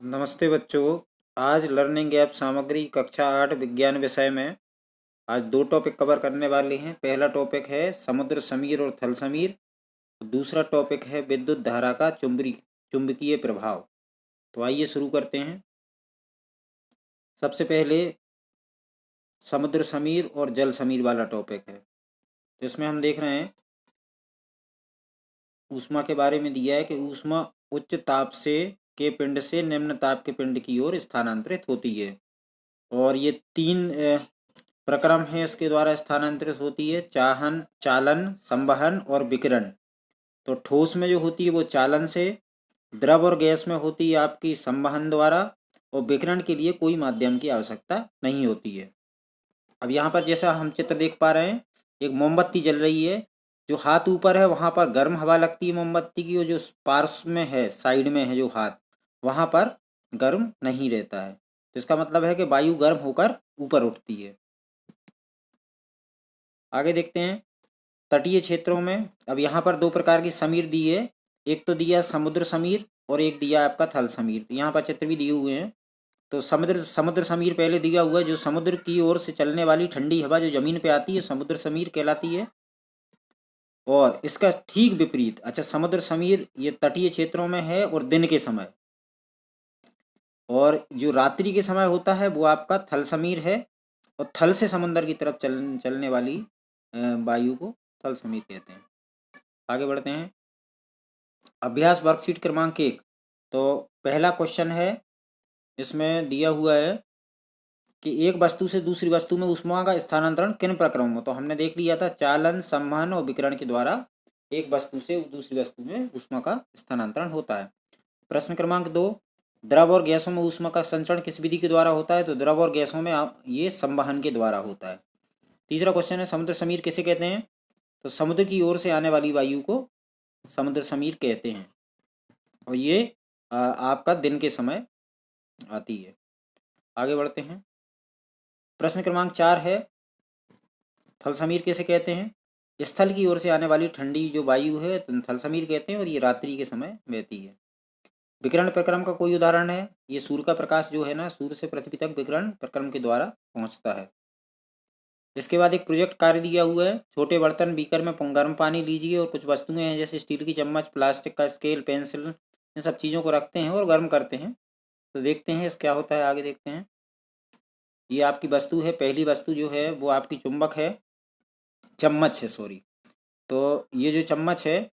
नमस्ते बच्चों। आज लर्निंग ऐप सामग्री कक्षा 8 विज्ञान विषय में आज दो टॉपिक कवर करने वाले हैं। पहला टॉपिक है समुद्र समीर और थल समीर। दूसरा टॉपिक है विद्युत धारा का चुंबकीय प्रभाव। तो आइए शुरू करते हैं। सबसे पहले समुद्र समीर और जल समीर वाला टॉपिक है। जिसमें हम देख रहे हैं ऊष्मा के बारे में दिया है कि ऊष्मा उच्च ताप से के पिंड से निम्न ताप के पिंड की ओर स्थानांतरित होती है। और ये तीन प्रक्रम है इसके द्वारा स्थानांतरित होती है: चाहन, चालन, संवहन और विकिरण। तो ठोस में जो होती है वो चालन से, द्रव और गैस में होती है आपकी संवहन द्वारा, और विकिरण के लिए कोई माध्यम की आवश्यकता नहीं होती है। अब यहाँ पर जैसा हम चित्र देख पा रहे हैं, एक मोमबत्ती जल रही है। जो हाथ ऊपर है वहाँ पर गर्म हवा लगती है मोमबत्ती की, और जो पार्श्व में है, साइड में है जो हाथ, वहाँ पर गर्म नहीं रहता है। तो इसका मतलब है कि वायु गर्म होकर ऊपर उठती है। आगे देखते हैं तटीय क्षेत्रों में। अब यहाँ पर दो प्रकार की समीर दी है। एक तो दिया समुद्र समीर और एक दिया आपका थल समीर। यहाँ पर चित्र भी दिए हुए हैं। तो समुद्र समुद्र समीर पहले दिया हुआ है। जो समुद्र की ओर से चलने वाली ठंडी हवा जो जमीन पे आती है समुद्र समीर कहलाती है। और इसका ठीक विपरीत, अच्छा, समुद्र समीर ये तटीय क्षेत्रों में है और दिन के समय, और जो रात्रि के समय होता है वो आपका थल समीर है। और थल से समुद्र की तरफ चलने वाली वायु को थल समीर कहते हैं। आगे बढ़ते हैं। अभ्यास वर्कशीट क्रमांक 1। तो पहला क्वेश्चन है, इसमें दिया हुआ है कि एक वस्तु से दूसरी वस्तु में ऊष्मा का स्थानांतरण किन प्रक्रमों में। तो हमने देख लिया था चालन, संवहन और विकिरण के द्वारा एक वस्तु से दूसरी वस्तु में ऊष्मा का स्थानांतरण होता है। प्रश्न क्रमांक 2, द्रव और गैसों में ऊष्मा का संचरण किस विधि के द्वारा होता है। तो द्रव और गैसों में ये संवहन के द्वारा होता है। तीसरा क्वेश्चन है समुद्र समीर किसे कहते हैं। तो समुद्र की ओर से आने वाली वायु को समुद्र समीर कहते हैं, और ये आपका दिन के समय आती है। आगे बढ़ते हैं। प्रश्न क्रमांक 4 है थल समीर किसे कहते हैं। स्थल की ओर से आने वाली ठंडी जो वायु है तो थल समीर कहते हैं, और ये रात्रि के समय बहती है। विकिरण प्रक्रम का कोई उदाहरण है। ये सूर्य का प्रकाश जो है ना, सूर्य से पृथ्वी तक विकिरण प्रक्रम के द्वारा पहुंचता है। इसके बाद एक प्रोजेक्ट कार्य दिया हुआ है। छोटे बर्तन बीकर में गर्म पानी लीजिए और कुछ वस्तुएं हैं जैसे स्टील की चम्मच, प्लास्टिक का स्केल, पेंसिल, इन सब चीज़ों को रखते हैं और गर्म करते हैं। तो देखते हैं इस क्या होता है, आगे देखते हैं। ये आपकी वस्तु है। पहली वस्तु जो है वो आपकी चुंबक है, चम्मच है, सॉरी। तो ये जो चम्मच है,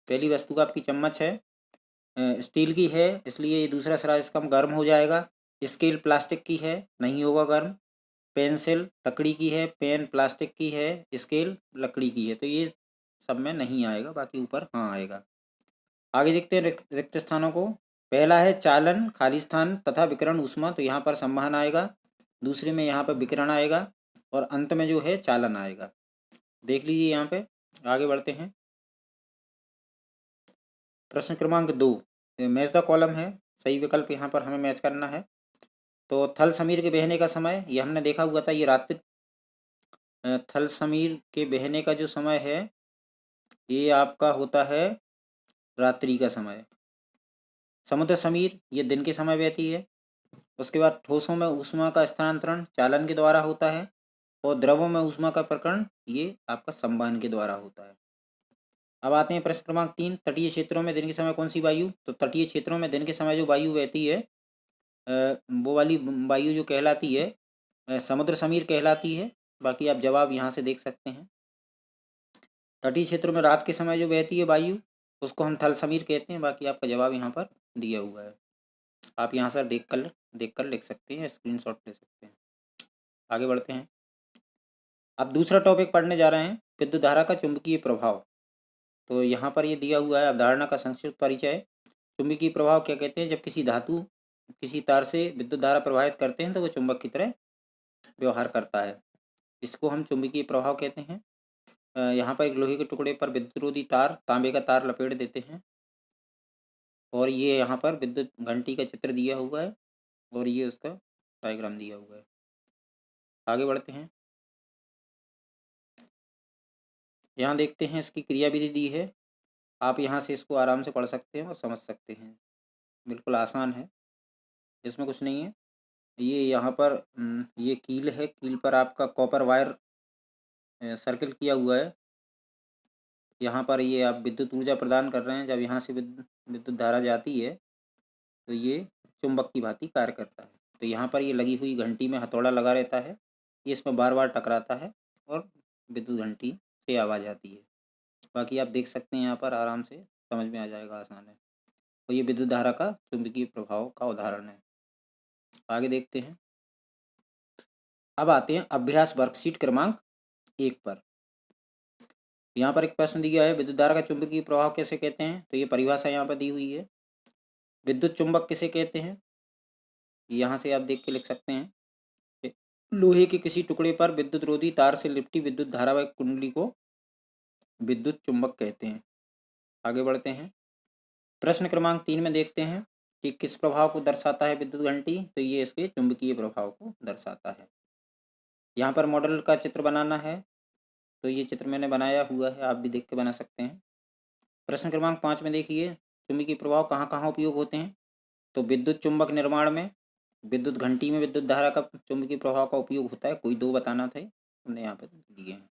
पहली वस्तु का आपकी चम्मच है, स्टील की है, इसलिए ये दूसरा सिरा इसका गर्म हो जाएगा। स्केल प्लास्टिक की है, नहीं होगा गर्म। पेंसिल लकड़ी की है, पेन प्लास्टिक की है, स्केल लकड़ी की है, तो ये सब में नहीं आएगा, बाकी ऊपर हाँ आएगा। आगे देखते हैं रिक्त स्थानों को। पहला है चालन, खाली स्थान तथा विकिरण ऊष्मा, तो यहाँ पर संवहन आएगा। दूसरे में यहाँ पर विकिरण आएगा, और अंत में जो है चालन आएगा। देख लीजिए यहाँ पे। आगे बढ़ते हैं। प्रश्न क्रमांक 2, मैच द कॉलम है। सही विकल्प यहाँ पर हमें मैच करना है। तो थल समीर के बहने का समय ये हमने देखा हुआ था, ये रात्रि। थल समीर के बहने का जो समय है ये आपका होता है रात्रि का समय। समुद्र समीर ये दिन के समय बहती है। उसके बाद ठोसों में ऊष्मा का स्थानांतरण चालन के द्वारा होता है, और द्रवों में ऊष्मा का प्रकरण ये आपका संवहन के द्वारा होता है। अब आते हैं प्रश्न क्रमांक 3, तटीय क्षेत्रों में दिन के समय कौन सी वायु। तो तटीय क्षेत्रों में दिन के समय जो वायु बहती है वो वाली वायु जो कहलाती है समुद्र समीर कहलाती है। बाकी आप जवाब यहाँ से देख सकते हैं। तटीय क्षेत्रों में रात के समय जो बहती है वायु उसको हम थल समीर कहते हैं। बाकी आपका जवाब यहाँ पर दिया हुआ है, आप यहाँ से देख कर लिख सकते हैं, स्क्रीनशॉट ले सकते हैं। आगे बढ़ते हैं। अब दूसरा टॉपिक पढ़ने जा रहे हैं, विद्युत धारा का चुंबकीय प्रभाव। तो यहाँ पर ये दिया हुआ है अवधारणा का संक्षिप्त परिचय। चुंबकीय प्रभाव क्या कहते हैं, जब किसी धातु किसी तार से विद्युत धारा प्रवाहित करते हैं तो वो चुंबक की तरह व्यवहार करता है, इसको हम चुंबकीय प्रभाव कहते हैं। यहाँ पर एक लोहे के टुकड़े पर विद्युतरोधी तार, तांबे का तार लपेट देते हैं, और ये यहाँ पर विद्युत घंटी का चित्र दिया हुआ है, और ये उसका डायग्राम दिया हुआ है। आगे बढ़ते हैं। यहाँ देखते हैं इसकी क्रियाविधि दी है। आप यहाँ से इसको आराम से पढ़ सकते हैं और समझ सकते हैं। बिल्कुल आसान है, इसमें कुछ नहीं है। ये यहाँ पर ये कील है, कील पर आपका कॉपर वायर सर्किल किया हुआ है। यहाँ पर ये आप विद्युत ऊर्जा प्रदान कर रहे हैं। जब यहाँ से विद्युत धारा जाती है तो ये चुंबक की भांति कार्य करता है। तो यहाँ पर ये लगी हुई घंटी में हथौड़ा लगा रहता है, ये इसमें बार बार टकराता है और विद्युत घंटी से आवाज़ आती है। बाकी आप देख सकते हैं, यहाँ पर आराम से समझ में आ जाएगा, आसान है। तो ये विद्युत धारा का चुंबकीय प्रभाव का उदाहरण है। आगे देखते हैं। अब आते हैं अभ्यास वर्कशीट क्रमांक 1 पर। यहाँ पर एक प्रश्न दिया है, विद्युत धारा का चुंबकीय प्रभाव कैसे कहते हैं? तो ये परिभाषा यहाँ पर दी हुई है। विद्युत चुंबक किसे कहते हैं? यहाँ से आप देख के लिख सकते हैं। लोहे के किसी टुकड़े पर विद्युत रोधी तार से लिपटी विद्युत धारावाहिक कुंडली को विद्युत चुंबक कहते हैं। आगे बढ़ते हैं। प्रश्न क्रमांक 3 में देखते हैं कि किस प्रभाव को दर्शाता है विद्युत घंटी? तो ये इसके चुंबकीय प्रभाव को दर्शाता है। यहाँ पर मॉडल का चित्र बनाना है, तो ये चित्र मैंने बनाया हुआ है, आप भी देख के बना सकते हैं। प्रश्न क्रमांक 5 में देखिए, चुंबकीय प्रभाव कहाँ कहाँ उपयोग होते हैं? तो विद्युत चुंबक निर्माण में, विद्युत घंटी में विद्युत धारा का चुंबकीय प्रभाव का उपयोग होता है। कोई दो बताना थे, हमने यहाँ पे दिए हैं।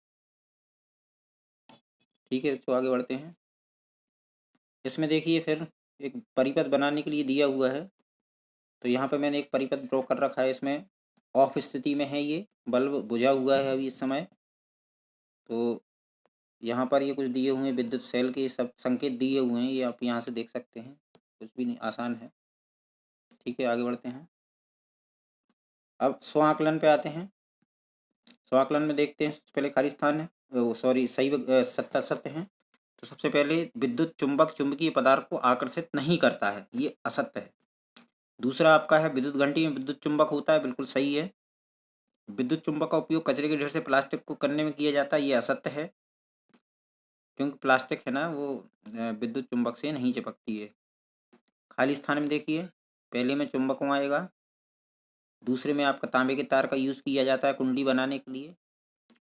ठीक है, तो आगे बढ़ते हैं। इसमें देखिए फिर एक परिपथ बनाने के लिए दिया हुआ है, तो यहाँ पे मैंने एक परिपथ ड्रॉ कर रखा है। इसमें ऑफ स्थिति में है, ये बल्ब बुझा हुआ है अभी इस समय। तो यहाँ पर ये कुछ दिए हुए हैं, विद्युत सेल के सब संकेत दिए हुए हैं, ये आप यहाँ से देख सकते हैं। कुछ भी नहीं, आसान है। ठीक है, आगे बढ़ते हैं। अब स्व आकलन पे आते हैं। स्व आकलन में देखते हैं, सबसे पहले खाली स्थान है, सॉरी सही सत्य है। तो सबसे पहले विद्युत चुंबक चुंबकीय पदार्थ को आकर्षित नहीं करता है, ये असत्य है। दूसरा आपका है विद्युत घंटी में विद्युत चुंबक होता है, बिल्कुल सही है। विद्युत चुंबक का उपयोग कचरे के ढेर से प्लास्टिक को करने में किया जाता है, ये असत्य है, क्योंकि प्लास्टिक है ना वो विद्युत चुंबक से नहीं चिपकती है। खाली स्थान में देखिए, पहले में चुंबकों आएगा, दूसरे में आपका तांबे के तार का यूज़ किया जाता है कुंडली बनाने के लिए।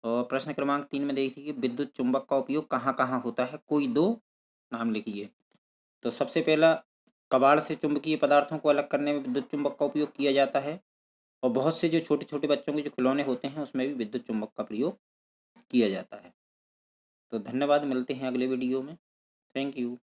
और प्रश्न क्रमांक 3 में देखिए, विद्युत चुंबक का उपयोग कहाँ कहाँ होता है? कोई दो नाम लिखिए। तो सबसे पहला, कबाड़ से चुंबकीय पदार्थों को अलग करने में विद्युत चुंबक का उपयोग किया जाता है। और बहुत से जो छोटे छोटे बच्चों के जो खिलौने होते हैं उसमें भी विद्युत चुंबक का प्रयोग किया जाता है। तो धन्यवाद, मिलते हैं अगले वीडियो में। Thank you.